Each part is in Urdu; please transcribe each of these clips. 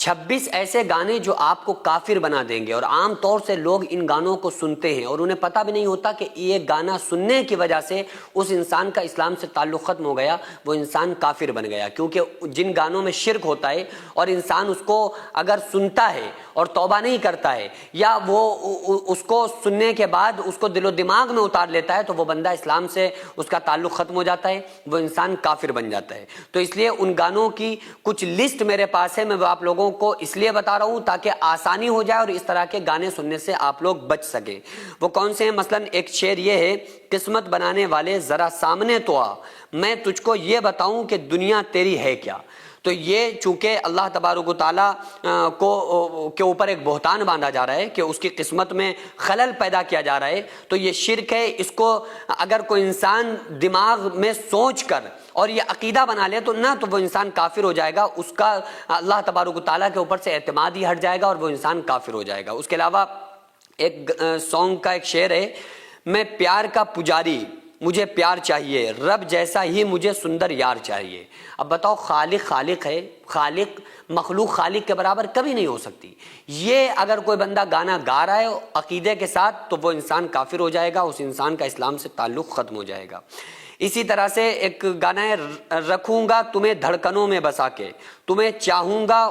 26 ایسے گانے جو آپ کو کافر بنا دیں گے، اور عام طور سے لوگ ان گانوں کو سنتے ہیں اور انہیں پتہ بھی نہیں ہوتا کہ یہ گانا سننے کی وجہ سے اس انسان کا اسلام سے تعلق ختم ہو گیا، وہ انسان کافر بن گیا، کیونکہ جن گانوں میں شرک ہوتا ہے اور انسان اس کو اگر سنتا ہے اور توبہ نہیں کرتا ہے، یا وہ اس کو سننے کے بعد اس کو دل و دماغ میں اتار لیتا ہے، تو وہ بندہ اسلام سے اس کا تعلق ختم ہو جاتا ہے، وہ انسان کافر بن جاتا ہے۔ تو اس لیے ان گانوں کی کچھ لسٹ میرے پاس ہے، میں وہ آپ لوگوں کو اس لیے بتا رہا ہوں تاکہ آسانی ہو جائے اور اس طرح کے گانے سننے سے آپ لوگ بچ سکیں۔ وہ کون سے ہیں؟ مثلا ایک شعر یہ ہے، قسمت بنانے والے ذرا سامنے تو آ، میں تجھ کو یہ بتاؤں کہ دنیا تیری ہے کیا۔ تو یہ چونکہ اللہ تبارک و تعالیٰ کے اوپر ایک بہتان باندھا جا رہا ہے کہ اس کی قسمت میں خلل پیدا کیا جا رہا ہے، تو یہ شرک ہے۔ اس کو اگر کوئی انسان دماغ میں سوچ کر اور یہ عقیدہ بنا لے تو نہ تو وہ انسان کافر ہو جائے گا، اس کا اللہ تبارک و تعالیٰ کے اوپر سے اعتماد ہی ہٹ جائے گا اور وہ انسان کافر ہو جائے گا۔ اس کے علاوہ ایک سانگ کا ایک شعر ہے، میں پیار کا پجاری، مجھے پیار چاہیے، رب جیسا ہی مجھے سندر یار چاہیے۔ اب بتاؤ، خالق ہے، خالق مخلوق خالق کے برابر کبھی نہیں ہو سکتی۔ یہ اگر کوئی بندہ گانا گا رہا ہے عقیدے کے ساتھ تو وہ انسان کافر ہو جائے گا، اس انسان کا اسلام سے تعلق ختم ہو جائے گا۔ اسی طرح سے ایک گانا ہے، رکھوں گا تمہیں دھڑکنوں میں بسا کے، تمہیں چاہوں گا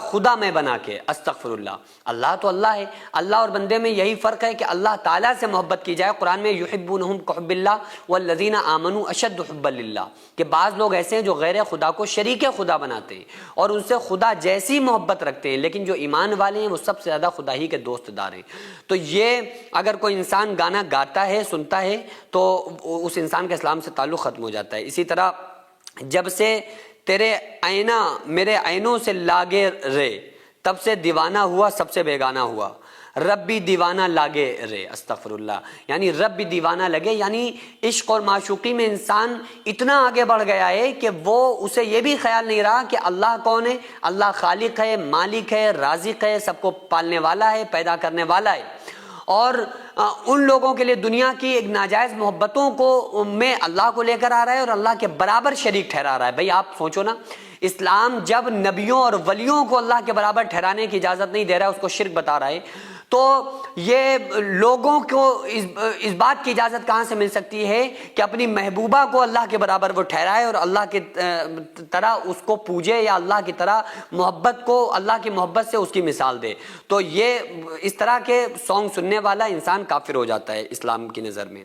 خدا میں بنا کے، استغفر اللہ۔ اللہ تو اللہ ہے، اللہ اور بندے میں یہی فرق ہے کہ اللہ تعالیٰ سے محبت کی جائے۔ قرآن میں یحبونہم کحب اللہ والذین آمنوا اشد حبا للہ، کہ بعض لوگ ایسے ہیں جو غیر خدا کو شریک خدا بناتے ہیں اور ان سے خدا جیسی محبت رکھتے ہیں، لیکن جو ایمان والے ہیں وہ سب سے زیادہ خدا ہی کے دوست دار ہیں۔ تو یہ اگر کوئی انسان گانا گاتا ہے، سنتا ہے، تو اس انسان کا اسلام سے تعلق ختم ہو جاتا ہے۔ اسی طرح جب سے تیرے آئینہ میرے عینوں سے لاگے رے، تب سے دیوانہ ہوا سب سے بیگانہ ہوا، رب بھی دیوانہ لاگے رے، استغفر اللہ۔ یعنی رب بھی دیوانہ لگے، یعنی عشق اور معشوقی میں انسان اتنا آگے بڑھ گیا ہے کہ وہ اسے یہ بھی خیال نہیں رہا کہ اللہ کون ہے۔ اللہ خالق ہے، مالک ہے، رازق ہے، سب کو پالنے والا ہے، پیدا کرنے والا ہے۔ اور ان لوگوں کے لیے دنیا کی ایک ناجائز محبتوں کو میں اللہ کو لے کر آ رہا ہے اور اللہ کے برابر شریک ٹھہرا رہا ہے۔ بھئی آپ سوچو نا، اسلام جب نبیوں اور ولیوں کو اللہ کے برابر ٹھہرانے کی اجازت نہیں دے رہا ہے، اس کو شرک بتا رہا ہے، تو یہ لوگوں کو اس بات کی اجازت کہاں سے مل سکتی ہے کہ اپنی محبوبہ کو اللہ کے برابر وہ ٹھہرائے اور اللہ کی طرح اس کو پوجے، یا اللہ کی طرح محبت کو، اللہ کی محبت سے اس کی مثال دے؟ تو یہ اس طرح کے سانگ سننے والا انسان کافر ہو جاتا ہے اسلام کی نظر میں۔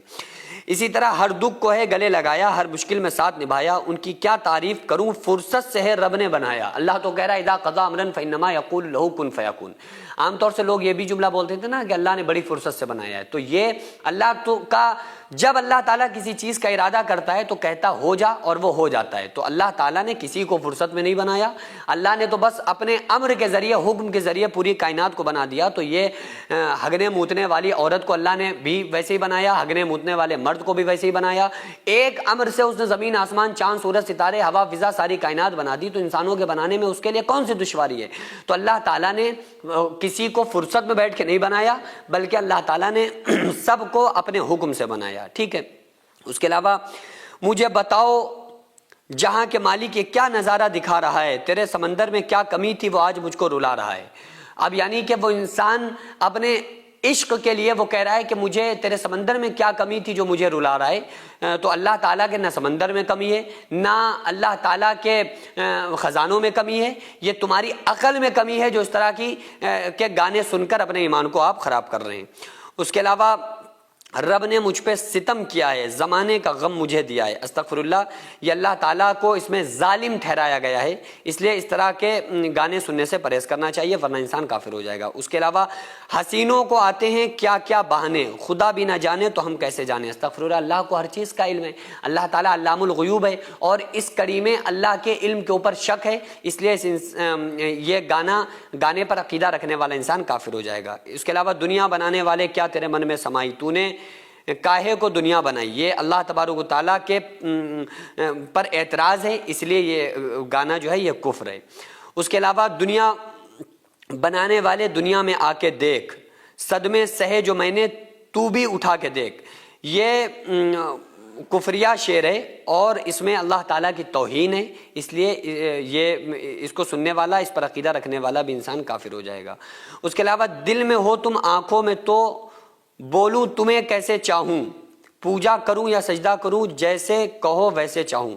اسی طرح ہر دکھ کو ہے گلے لگایا، ہر مشکل میں ساتھ نبھایا، ان کی کیا تعریف کروں، فرصت سے ہے رب نے بنایا۔ اللہ تو کہہ رہا ہے اذا قضى امرا فانما يقول له كن فيكون۔ عام طور سے لوگ یہ بھی جملہ بولتے تھے نا کہ اللہ نے بڑی فرصت سے بنایا ہے، تو یہ اللہ تو کا جب اللہ تعالیٰ کسی چیز کا ارادہ کرتا ہے تو کہتا ہو جا اور وہ ہو جاتا ہے۔ تو اللہ تعالیٰ نے کسی کو فرصت میں نہیں بنایا، اللہ نے تو بس اپنے امر کے ذریعے، حکم کے ذریعے پوری کائنات کو بنا دیا۔ تو یہ ہگنے موتنے والی عورت کو اللہ نے بھی ویسے ہی بنایا، ہگنے موتنے والے مرد کو بھی ویسے ہی بنایا۔ ایک امر سے اس نے زمین آسمان، چاند سورج ستارے، ہوا فضا، ساری کائنات بنا دی۔ تو انسانوں کے بنانے میں اس کے لیے کون سی دشواری ہے؟ تو اللہ تعالیٰ نے کسی کو فرصت میں بیٹھ کے نہیں بنایا، بلکہ اللہ تعالیٰ نے سب کو اپنے حکم سے بنایا، ٹھیک ہے۔ اس کے علاوہ مجھے بتاؤ جہاں کے مالک یہ کیا نظارہ دکھا رہا ہے، تیرے سمندر میں کیا کمی تھی وہ آج مجھ کو رلا رہا ہے۔ اب یعنی کہ وہ انسان اپنے عشق کے لیے وہ کہہ رہا ہے کہ مجھے تیرے سمندر میں کیا کمی تھی جو مجھے رلا رہا ہے۔ تو اللہ تعالیٰ کے نہ سمندر میں کمی ہے، نہ اللہ تعالیٰ کے خزانوں میں کمی ہے، یہ تمہاری عقل میں کمی ہے جو اس طرح کے گانے سن کر اپنے ایمان کو آپ خراب کر رہے ہیں۔ اس کے علاوہ رب نے مجھ پہ ستم کیا ہے، زمانے کا غم مجھے دیا ہے، استغفر اللہ۔ یہ اللہ تعالیٰ کو اس میں ظالم ٹھہرایا گیا ہے، اس لیے اس طرح کے گانے سننے سے پرہیز کرنا چاہیے ورنہ انسان کافر ہو جائے گا۔ اس کے علاوہ حسینوں کو آتے ہیں کیا کیا بہانے، خدا بھی نہ جانے تو ہم کیسے جانے، استغفر اللہ۔ اللہ کو ہر چیز کا علم ہے، اللہ تعالیٰ علام الغیوب ہے، اور اس کڑی میں اللہ کے علم کے اوپر شک ہے، اس لیے یہ گانے پر عقیدہ رکھنے والا انسان کافر ہو جائے گا۔ اس کے علاوہ دنیا بنانے والے کیا تیرے من میں سمائی، تو نے کاہے کو دنیا بنائی، یہ اللہ تبارک و تعالیٰ کے پر اعتراض ہے، اس لیے یہ گانا جو ہے یہ کفر ہے۔ اس کے علاوہ دنیا بنانے والے دنیا میں آ کے دیکھ، صدمے سہے جو میں نے تو بھی اٹھا کے دیکھ، یہ کفریہ شعر ہے اور اس میں اللہ تعالیٰ کی توہین ہے، اس لیے یہ اس کو سننے والا، اس پر عقیدہ رکھنے والا بھی انسان کافر ہو جائے گا۔ اس کے علاوہ دل میں ہو تم آنکھوں میں تو بولوں تمہیں کیسے چاہوں، پوجا کروں یا سجدہ کروں جیسے کہو ویسے چاہوں۔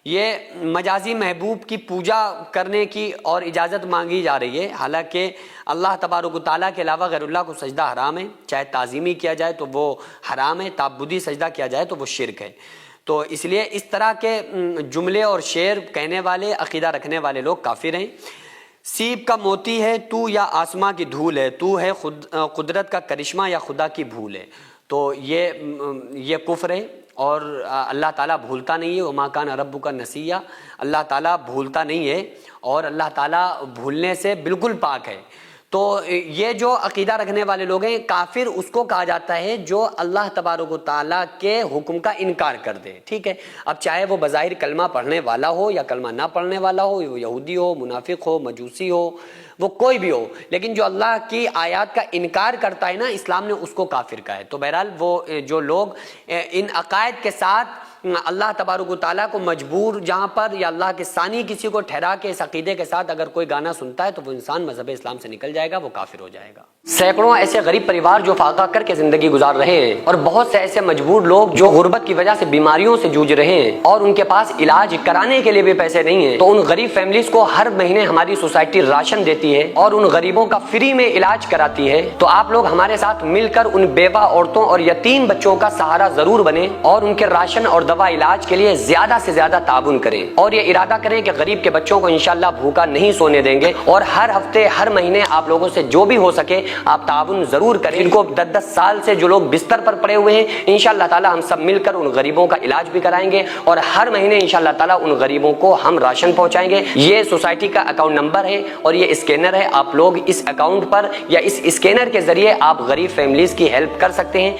یہ مجازی محبوب کی پوجا کرنے کی اور اجازت مانگی جا رہی ہے، حالانکہ اللہ تبارک و تعالیٰ کے علاوہ غیر اللہ کو سجدہ حرام ہے، چاہے تعظیمی کیا جائے تو وہ حرام ہے، تعبدی سجدہ کیا جائے تو وہ شرک ہے۔ تو اس لیے اس طرح کے جملے اور شعر کہنے والے، عقیدہ رکھنے والے لوگ کافر ہیں۔ سیب کا موتی ہے تو یا آسماں کی دھول ہے، تو ہے قدرت کا کرشمہ یا خدا کی بھول ہے۔ تو یہ کفر ہے اور اللہ تعالیٰ بھولتا نہیں ہے، وما کان ربک نسیہ، اللہ تعالیٰ بھولتا نہیں ہے اور اللہ تعالیٰ بھولنے سے بالکل پاک ہے۔ تو یہ جو عقیدہ رکھنے والے لوگ ہیں، کافر اس کو کہا جاتا ہے جو اللہ تبارک و تعالیٰ کے حکم کا انکار کر دے، ٹھیک ہے۔ اب چاہے وہ بظاہر کلمہ پڑھنے والا ہو یا کلمہ نہ پڑھنے والا ہو، وہ یہودی ہو، منافق ہو، مجوسی ہو، وہ کوئی بھی ہو، لیکن جو اللہ کی آیات کا انکار کرتا ہے نا، اسلام نے اس کو کافر کہا ہے۔ تو بہرحال وہ جو لوگ ان عقائد کے ساتھ اللہ تبارک و تعالیٰ کو مجبور جہاں پر یا اللہ کے ثانی کسی کو ٹھہرا کے اس عقیدے کے ساتھ اگر کوئی گانا سنتا ہے تو وہ انسان مذہب اسلام سے نکل جائے گا، وہ کافر ہو جائے گا۔ سینکڑوں ایسے غریب پریوار جو فاقہ کر کے زندگی گزار رہے ہیں، اور بہت سے ایسے مجبور لوگ جو غربت کی وجہ سے بیماریوں سے جوجھ رہے ہیں اور ان کے پاس علاج کرانے کے لیے بھی پیسے نہیں ہیں، تو ان غریب فیملیز کو ہر مہینے ہماری سوسائٹی راشن دیتی ہے اور ان غریبوں کا فری میں علاج کراتی ہے۔ تو آپ لوگ ہمارے ساتھ مل کر ان بیوہ عورتوں اور یتیم بچوں کا سہارا ضرور بنیں اور ان کے راشن اور دوا علاج کے لیے زیادہ سے زیادہ تعاون کریں، اور یہ ارادہ کریں کہ غریب کے بچوں کو انشاءاللہ بھوکا نہیں سونے دیں گے، اور ہر ہفتے ہر مہینے آپ لوگوں سے جو بھی ہو سکے آپ تعاون ضرور کریں۔ ان کو 10 سال سے جو لوگ بستر پر پڑے ہوئے ہیں، انشاءاللہ تعالی ہم سب مل کر ان غریبوں کا علاج بھی کرائیں گے، اور ہر مہینے انشاءاللہ تعالی ان غریبوں کو ہم راشن پہنچائیں گے۔ یہ سوسائٹی کا اکاؤنٹ نمبر ہے اور یہ اسکینر ہے، آپ لوگ اس اکاؤنٹ پر یا اس اسکینر کے ذریعے آپ غریب فیملیز کی ہیلپ کر سکتے ہیں۔